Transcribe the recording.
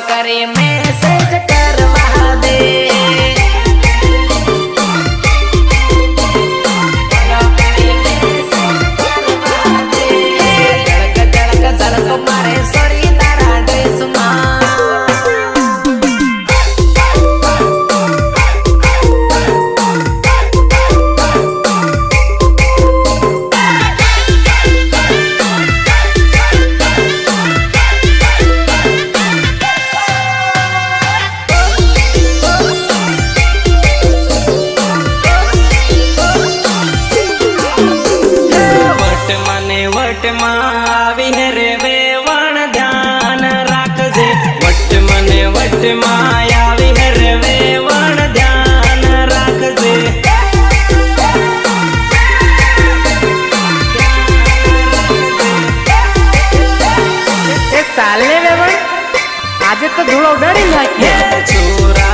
કરી મેસેજ કરવા દે આવી રે વેવણ ધ્યાન રાખજે વટ મને વટ માં આવી રે વેવણ ધ્યાન રાખજે એ સાલે વેવણ આજે તો ધૂળો ઉડાડી નાખીએ છોરા